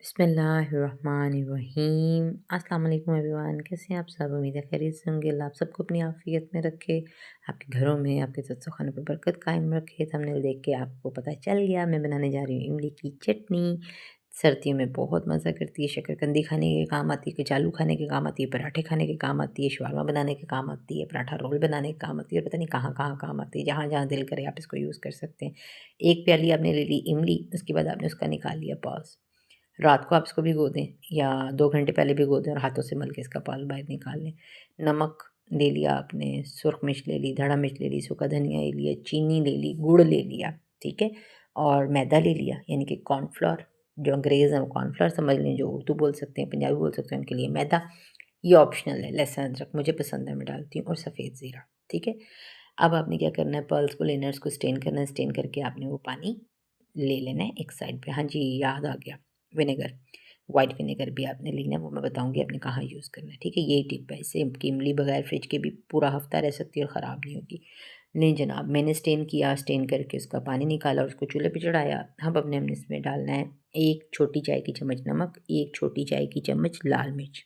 बिस्मिल्लाहिर्रहमानिर्रहीम। अस्सलाम वालेकुम एवरीवन। कैसे हैं आप सब? उम्मीद है खैरियत से होंगे। अल्लाह आप सबको अपनी आफियत में रखे, आपके घरों में, आपके दस्तरखानों पे बरकत कायम रखे। थंबनेल देख के आपको पता चल गया मैं बनाने जा रही हूँ इमली की चटनी। सर्दियों में बहुत मज़ा करती है, शकरकंदी खाने के काम आती है, कचालू खाने के काम आती है, पराठे खाने के काम आती है, शवारमा बनाने के काम आती है, पराठा रोल बनाने के काम आती है और पता नहीं कहाँ कहाँ काम आती है। जहाँ जहाँ दिल करे आप इसको यूज़ कर सकते हैं। एक प्याली आपने ले ली इमली, उसके बाद आपने उसका निकाल लिया पल्स। रात को आप इसको भिगो दें या 2 घंटे पहले भिगो दें और हाथों से मल के इसका पाल बाहर निकाल लें। नमक ले लिया आपने, सुर्ख मिर्च ले ली, धड़ा मिर्च ले ली, सूखा धनिया ले लिया, चीनी ले ली, गुड़ ले लिया, ठीक है? और मैदा ले लिया यानी कि कॉर्नफ्लोर, जो अंग्रेज़ हैं वो कॉर्नफ्लोर समझ लें, जो उर्दू बोल सकते हैं, पंजाबी बोल सकते हैं उनके लिए मैदा। ये ऑप्शनल है। लहसुन अदरक मुझे पसंद है, मैं डालती हूँ और सफ़ेद ज़ीरा, ठीक है? अब आपने क्या करना है, पर्ल्स को लेना है, उसको स्टेन करना है, स्टेन करके आपने वो पानी ले लेना है एक साइड पे। हाँ जी, याद आ गया, विनेगर, वाइट विनेगर भी आपने लेना है, वो मैं बताऊँगी आपने कहाँ यूज़ करना है, ठीक है? यही टिप है, इससे आपकी इमली बगैर फ्रिज के भी पूरा हफ्ता रह सकती है और ख़राब नहीं होगी। नहीं जनाब, मैंने स्टेन किया, स्टेन करके उसका पानी निकाला और उसको चूल्हे पे चढ़ाया। अब हमने इसमें डालना है 1 छोटी चाय की चम्मच नमक, 1 छोटी चाय की चम्मच लाल मिर्च,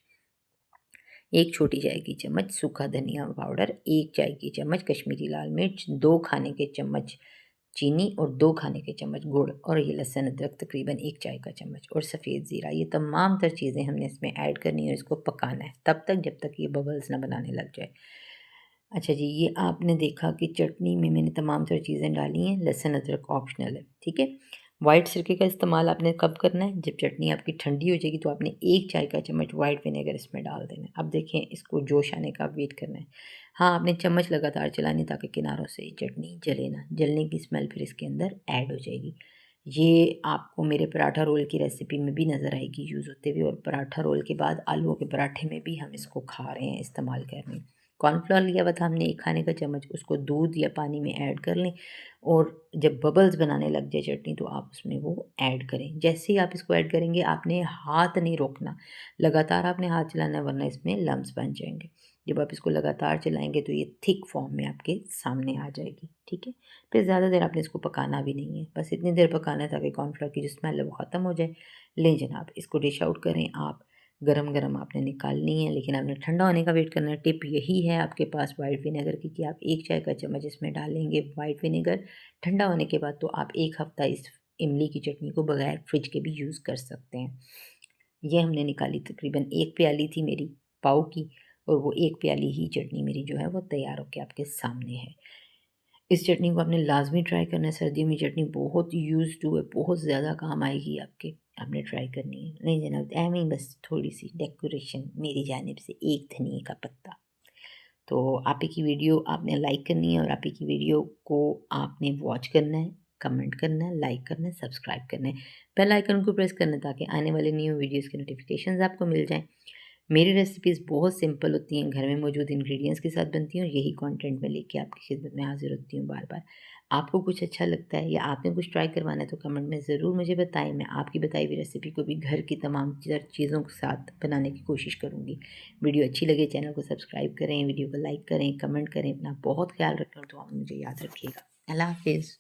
1 छोटी चाय की चम्मच सूखा धनिया पाउडर, 1 चाय की चम्मच कश्मीरी लाल मिर्च, 2 खाने के चम्मच चीनी और 2 खाने के चम्मच गुड़ और ये लहसुन अदरक तकरीबन 1 चाय का चम्मच और सफ़ेद ज़ीरा। ये तमाम तर चीज़ें हमने इसमें ऐड करनी है और इसको पकाना है तब तक जब तक ये बबल्स ना बनाने लग जाए। अच्छा जी, ये आपने देखा कि चटनी में मैंने तमाम तर चीज़ें डाली हैं, लहसुन अदरक ऑप्शनल है, ठीक है? वाइट सिरके का इस्तेमाल आपने कब करना है? जब चटनी आपकी ठंडी हो जाएगी तो आपने 1 चाय का चम्मच वाइट विनेगर इसमें डाल देना है। अब देखें इसको जोश आने का वेट करना है। हाँ, आपने चम्मच लगातार चलानी ताकि किनारों से चटनी जले ना, जलने की स्मेल फिर इसके अंदर ऐड हो जाएगी। ये आपको मेरे पराठा रोल की रेसिपी में भी नज़र आएगी यूज़ होते हुए और पराठा रोल के बाद आलूओं के पराठे में भी हम इसको खा रहे हैं, इस्तेमाल कर रहे हैं। कॉर्नफ्लोर लिया हुआ था हमने 1 खाने का चम्मच, उसको दूध या पानी में ऐड कर लें और जब बबल्स बनाने लग जाए चटनी तो आप उसमें वो ऐड करें। जैसे ही आप इसको ऐड करेंगे आपने हाथ नहीं रोकना, लगातार आपने हाथ चलाना है वरना इसमें लम्प्स बन जाएँगे। जब आप इसको लगातार चलाएँगे तो ये थिक फॉर्म में आपके सामने आ जाएगी, ठीक है? फिर ज़्यादा देर आपने इसको पकाना भी नहीं है, बस इतनी देर पकाना है ताकि कॉर्नफ्लोर की जो स्मेल है वो ख़त्म हो जाए। लें जनाब, इसको डिश आउट करें आप। गरम-गरम आपने निकालनी है लेकिन आपने ठंडा होने का वेट करना है। टिप यही है आपके पास व्हाइट विनेगर की कि आप 1 चाय का चम्मच इसमें डालेंगे व्हाइट विनेगर, ठंडा होने के बाद तो आप 1 हफ़्ता इस इमली की चटनी को बगैर फ्रिज के भी यूज़ कर सकते हैं। ये हमने निकाली, तकरीबन 1 प्याली थी मेरी पाव की और वो 1 प्याली ही चटनी मेरी जो है वो तैयार होके आपके सामने है। इस चटनी को आपने लाज़मी ट्राई करना है, सर्दियों में चटनी बहुत यूज़ टू है, बहुत ज़्यादा काम आएगी आपके, आपने ट्राई करनी है। नहीं जनाब, ऐवें ही बस थोड़ी-सी डेकोरेशन मेरी जानिब से 1 धनिये का पत्ता। तो आप ही की वीडियो आपने लाइक करनी है और आप ही की वीडियो को आपने वॉच करना है, कमेंट करना है, लाइक करना है, सब्सक्राइब करना है। बेल आइकन को प्रेस करना है ताकि आने वाले न्यू वीडियोज़ के नोटिफ़िकेशंस आपको मिल जाएँ। मेरी रेसिपीज़ बहुत सिंपल होती हैं, घर में मौजूद इंग्रेडिएंट्स के साथ बनती हैं और यही कंटेंट मैं लेके आपकी खिदमत में हाज़िर होती हूँ बार-बार। आपको कुछ अच्छा लगता है या आपने कुछ ट्राई करवाना है तो कमेंट में ज़रूर मुझे बताएँ। मैं आपकी बताई हुई रेसिपी को भी घर की तमाम चीज़ों के साथ बनाने की कोशिश करूँगी। वीडियो अच्छी लगे चैनल को सब्सक्राइब करें, वीडियो को लाइक करें, कमेंट करें। अपना बहुत ख़्याल रखें और दुआ में मुझे याद रखिएगा। अल्लाह हाफ़िज़।